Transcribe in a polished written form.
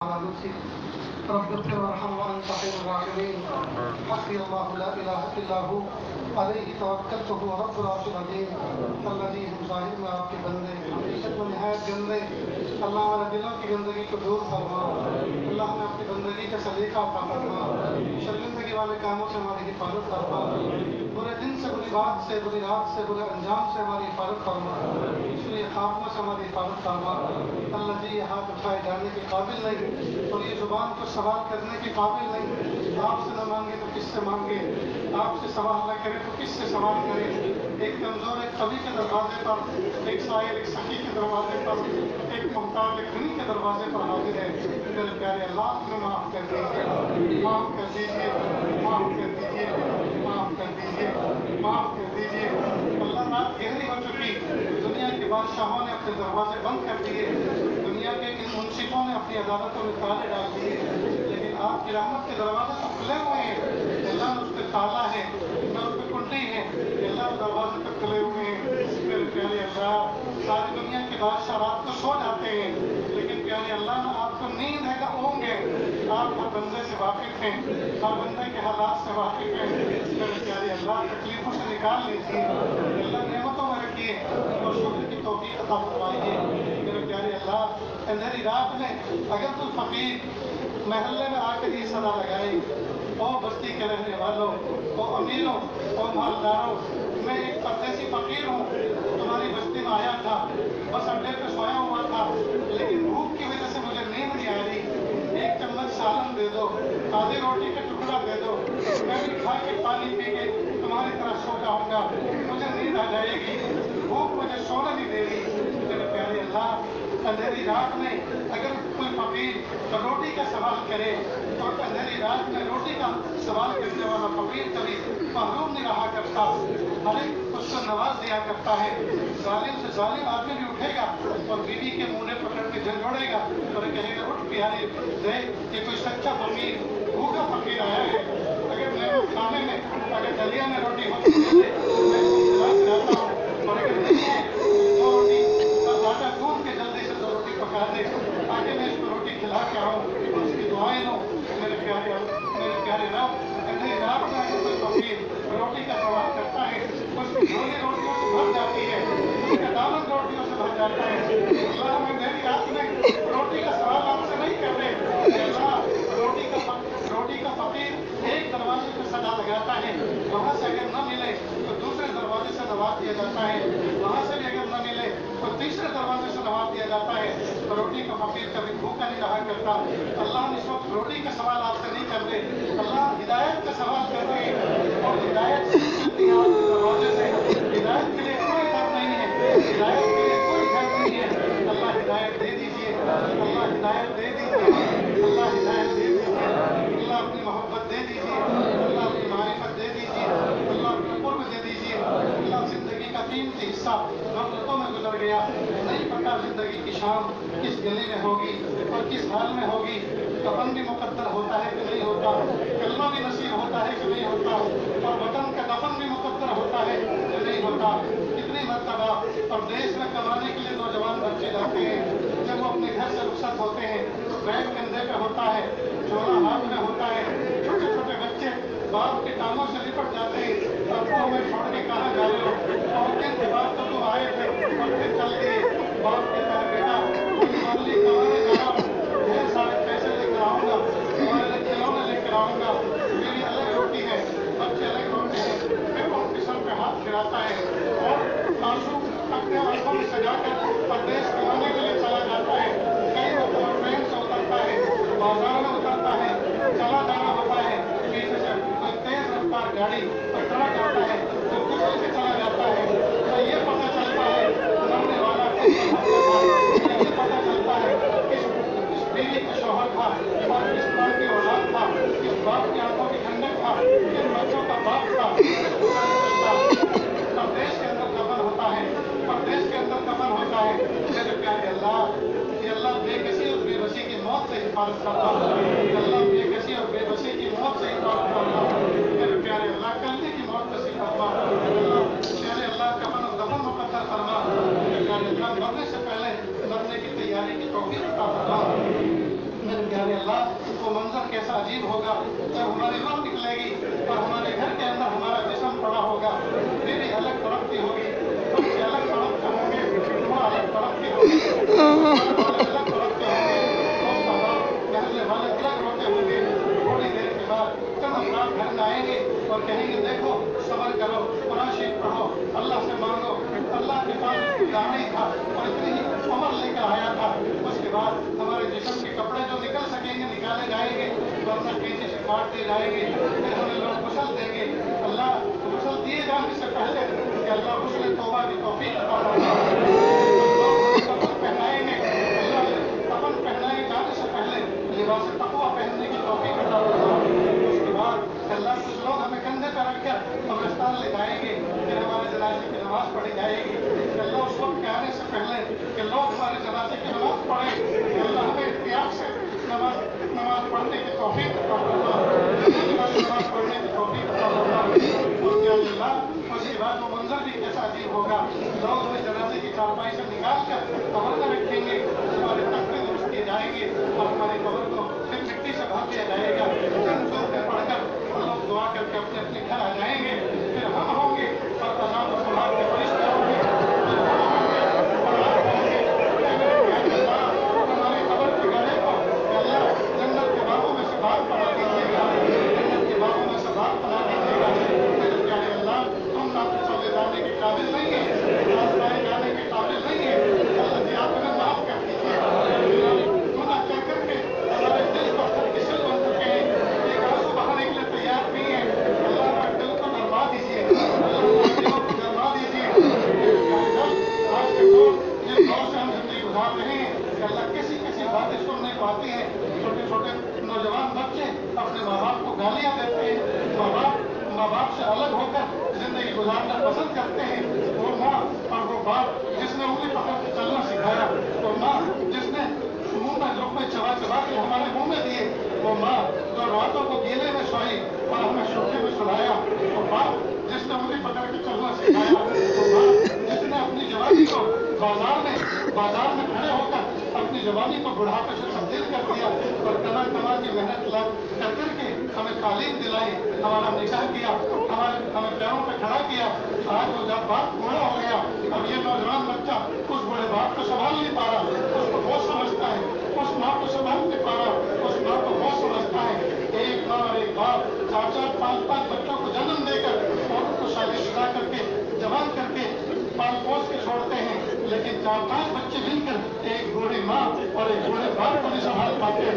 رب اغفر وارحم وانت خير الراحمين حسبي الله لا اله الا هو عليه توکلت هو رب العرش العظیم الذي ہم ظاہر میں آپ کے بندے حقیقت میں نہایت گندے اللہ ہمارے دلوں کی گندگی کو دور فرما اللہ ہمیں اپنی بندگی کا سلیقہ عطا فرما شرمندگی والے کاموں سے ہماری حفاظت فرما برے دن سے بری بات سے بری رات سے برے انجام سے ہماری حفاظت فرما دوسری خاتموں سے ہماری حفاظت فرما اللہ جی یہ ہاتھ اٹھائے جانے کے قابل نہیں اور یہ زبان کو سوال کرنے کے قابل نہیں آپ سے نہ مانگے تو کس سے مانگے آپ سے سوال نہ کرے تو کس سے سوال کرے ایک کمزور ایک قوی کے دروازے پر ایک سائل ایک سخی کے دروازے پر ایک محتاج ایک غنی کے دروازے پر حاضر ہے میرے پیارے اللہ میں معاف کر دیجیے معاف کر دیجیے معاف کر دیجیے معاف کر دیجیے معاف کر دیجیے اللہ رات گہری ہو چکی دنیا کے بادشاہوں نے اپنے دروازے بند کر دیے دنیا کے ان منصفوں نے اپنی عدالتوں میں تالے ڈال دیے لیکن آپ کی رحمت کے دروازے تو کھلے ہوئے ہیں اللہ اس پہ تالا ہے نہ اس پہ کنڈی ہے اللہ دروازے تو کھلے ہوئے ہیں میرے پیارے اللہ ساری دنیا کے بادشاہ رات کو سو جاتے ہیں لیکن پیارے اللہ آپ کو نیند ہے کہ اونگ ہے آپ ہر بندے سے واقف ہیں ہر بندے کے حالات سے واقف ہیں میرے پیارے اللہ تکلیفوں سے نکال لیجیے اللہ نعمتوں میں رکھیے اور شکر کی توفیق عطا فرمائیے میرے پیارے اللہ اندھیری رات میں اگر کوئی فقیر محلے میں آ کر یہ صدا لگائے او بستی کے رہنے والوں او امیروں او مالداروں میں ایک پردیسی فقیر ہوں تمہاری بستی میں آیا تھا بس اڈے پہ سویا ہوا تھا لیکن بھوک کی وجہ سے مجھے نیند نہیں آ رہی ایک چمچ سالن دے دو آدھی روٹی کا ٹکڑا دے دو میں بھی کھا کے پانی پی کے تمہاری طرح سو جاؤں گا مجھے نیند آ جائے گی بھوک مجھے سونا نہیں دے رہی میرے پیارے اللہ اندھیری رات میں اگر کوئی فقیر روٹی کا سوال کرے اور اندھیری رات میں روٹی کا سوال کرنے والا فقیر کبھی محروم نہیں رہا کرتا ہر ایک اس کو نواز دیا کرتا ہے ظالم سے ظالم آدمی بھی اٹھے گا اور بیوی کے منہ پکڑ کے جھنجھوڑے گا اور کہے گا اٹھ پیارے دیکھ یہ کوئی سچا فقیر بھوکا فقیر آیا ہے اگر میں کھانے میں اگر دلیا میں روٹی ہوتی ہے میں کھلاتا ہوں اور اگر نہیں ہے تو روٹی آٹا گوندھ کے جلدی سے دو روٹی پکا دے تاکہ میں اس کو روٹی کھلا کے آؤں اس کی دعائیں لوں میرے پیارے رب اندھیری رات میں اگر کوئی فقیر روٹی کا سوال کرتا ہے اس کی جھولی روٹیوں سے بھر جاتی ہے اس کا دامن روٹیوں سے بھر جاتا ہے اللہ ہم اندھیری رات میں روٹی کا سوال آپ سے نہیں کر رہے اللہ روٹی کا فقیر ایک دروازے پہ صدا لگاتا ہے وہاں سے اگر نہ ملے تو دوسرے دروازے سے نواز دیا جاتا ہے وہاں سے بھی اگر نہ ملے تو تیسرے دروازے سے نواز دیا جاتا ہے روٹی کا فقیر کبھی بھوکا نہیں رہا کرتا اللہ نے اس وقت روٹی کا سوال آپ سے نہیں کر رہے اللہ ہدایت کا سوال کر رہے ہیں اور ہدایت دروازے سے ہدایت کے لیے کوئی ڈر نہیں ہے ہدایت کے لیے کوئی ڈر نہیں ہے اللہ ہدایت دے دیجیے اللہ ہدایت دے دیجیے اللہ ہدایت دے دیجیے اللہ اپنی محبت دے دیجیے اللہ اپنی معرفت دے دیجیے اللہ اپنے قرب دے دیجیے اللہ زندگی کا قیمتی حصہ غفلتوں میں گزر گیا نہیں پتا زندگی کی شام کس گلی میں ہوگی اور کس حال میں ہوگی کفن بھی مقدر ہوتا ہے کہ نہیں ہوتا کلمہ بھی نصیب ہوتا ہے کہ نہیں ہوتا اور وطن کا دفن بھی مقدر ہوتا ہے کہ نہیں ہوتا کتنی مرتبہ اور دیش میں کمانے کے لیے نوجوان بچے جاتے ہیں جب وہ اپنے گھر سے رخصت ہوتے ہیں بیگ کندھے پہ ہوتا ہے جھولا ہاتھ میں ہوتا ہے چھوٹے چھوٹے بچے باپ کے کاموں سے لپٹ جاتے ہیں ابو ہمیں چھوڑ کے کہاں جا رہے ہو اور کن کے بعد تو تم آئے تھے اور پھر چل گئے باپ کہتا ہے بیٹا منڈلی کمانے جا رہا ہوں ڈھیر سارے پیسے لے کر آؤں گا تمہارے کھلونے لے کر آؤں گا میری الگ روٹی ہے بچے الگ روٹی ہے پھر ان کے سر پہ ہاتھ پھراتا ہے اور آنسو اپنے آنکھوں میں سجا کر پردیش کمانے کے لیے چلا جاتا ہے کئی مرتبہ ٹرین سے اترتا ہے بازار میں اترتا ہے چلا جانا ہوتا ہے پیچھے سے کوئی تیز رفتار گاڑی ٹرک آتا ہے تو کسی سے چلا جاتا ہے تو یہ پتہ چلتا ہے مرنے والا یہ پتہ چلتا ہے کس بیوی کا شوہر تھا اور کس ماں کی اولاد تھا کس باپ کی آنکھوں کی ٹھنڈک تھا کن بچوں کا باپ تھا پردیش کے اندر دفن ہوتا ہے پردیش کے اندر دفن ہوتا ہے میرے پیارے اللہ یہ اللہ بے کسی اور بے بسی کی موت سے حفاظت کرتا اللہ بے کسی اور بے بسی کی موت سے حفاظت کرتا میرے پیارے اللہ کلنے کی موت نصیب فرما پیارے اللہ کفن و دفن مقدر فرما میرے پیارے اللہ مرنے سے پہلے مرنے کی تیاری کی توفیق عطا فرما میرے پیارے اللہ وہ منظر کیسا عجیب ہوگا جب ہماری روح نکلے گی اور ہمارے گھر کے اندر ہمارا جسم پڑا ہوگا. میری الگ تڑپتی ہوگی, تم سے الگ تڑپتے ہوں گے, تمہارا الگ تڑپتی ہوگی, الگ تڑپتے ہوں گے, محلے والے الگ روتے ہوں گے. تھوڑی دیر کے بعد چند افراد گھر میں آئیں گے اور کہیں گے دیکھو صبر کرو, قرآن شریف پڑھو, اللہ سے مانگو. اللہ کے پاس گاڑی تھا اور اتنی ہی عمر لے کر آیا تھا. اس کے بعد ہمارے جسم کے کپڑے جو نکل سکیں گے نکالے جائیں گے, ورنہ کینچی سے کاٹ دیے جائیں گے. پھر ہمیں لوگ غسل دیں گے. اللہ غسل دیے جانے سے پہلے کہ اللہ غسل توبہ کی توفیق عطا فرمائے. کفن پہنائیں گے, اللہ کفن پہنائے جانے سے پہلے لباس تقویٰ پہننے کی توفیق عطا فرمائے. اس کے بعد اللہ کچھ لوگ ہمیں کندھے پہ رکھ کر قبرستان لے جائیں گے. پھر ہمارے جنازے کی نماز پڑھی جائے گی. اللہ اس وقت کے آنے سے پہلے کہ لوگ ہمارے جنازے کی نماز پڑھیں, اللہ ہمیں احتیاط سے نماز پڑھنے کی توفیق عطا فرمائے. نماز پڑھنے کی توفیق عطا فرمائے. اس کے بعد وہ منظر بھی کیسا عجیب ہوگا. لوگ ہمیں جنازے کی چارپائی سے نکال کر قبر میں رکھیں گے, ہمارے تختے درست کیے جائیں گے اور ہماری قبر کو پھر مٹی سے بھر دیا جائے گا. پڑھ کر ہم لوگ دعا کر کے اپنے اپنے گھر آ جائیں گے. پھر ہم ہوں گے اور عذاب و سماعت کے فرشتے ہوں گے. ہماری قبر کے گڑھے کو اللہ جنت کے باغوں میں سے باغ بنا دیجیے گا, جنت کے باغوں میں سے باغ بنا دیجیے گا. پھر اللہ ہم آپ کو چلے جانے کے قابل نہیں ہیں, آسمائے جانے کے قابل نہیں ہیں. اللہ جی آپ ہمیں معاف کر دیجیے گا. گناہ کر کر کے ہمارے دل کو کسل بن چکے ہیں, ایک آنسو بہانے کے لیے تیار نہیں ہے. اللہ ہمارے دل کو نرما دیجیے, اللہ ہمارے دلوں کو نرما دیجیے. آج کے دور جس دور سے ہم زندگی گزار رہے ہیں کہ اللہ کیسی کیسی باتیں سننے کو آتی ہیں. چھوٹے چھوٹے نوجوان بچے اپنے ماں باپ کو گالیاں دیتے ہیں. ماں باپ سے الگ ہو کر زندگی گزارنا پسند کرتے ہیں. وہ ماں اور وہ باپ جس نے انگلی پکڑ کے چلنا سکھایا, وہ ماں جس نے منہ میں لقمے چبا چبا کے ہمارے منہ میں دیے, وہ ماں جو راتوں کو گیلے میں سوئی اور ہمیں سوکھے میں سلایا, وہ باپ جس نے انگلی پکڑ کے چلنا سکھایا, وہ باپ جس نے اپنی جوانی کو بازار میں کھڑے ہو کر اپنی جوانی کو بڑھاپے سے تبدیل کر دیا اور کما کی محنت کر کر کے ہمیں تعلیم دلائی, ہمارا نکاح کیا, ہمیں پیروں پہ کھڑا کیا. آج وہ جب باپ بوڑھا ہو گیا, اب یہ نوجوان بچہ اس بڑے باپ کو سنبھال نہیں پا رہا, اس کو بہت سمجھتا ہے, اس ماں کو سنبھال نہیں پا رہا, اس ماں کو بہت سمجھتا ہے. ایک ماں اور ایک باپ 4-4 5-5 بچوں کو جنم دے کر اور ان کو شادی شدہ کر کے جوان کر کے پال پوس کے چھوڑتے ہیں, لیکن 4-5 بچے مل کر ایک بوڑھی ماں اور ایک بوڑھے باپ کو نہیں سنبھال پاتے.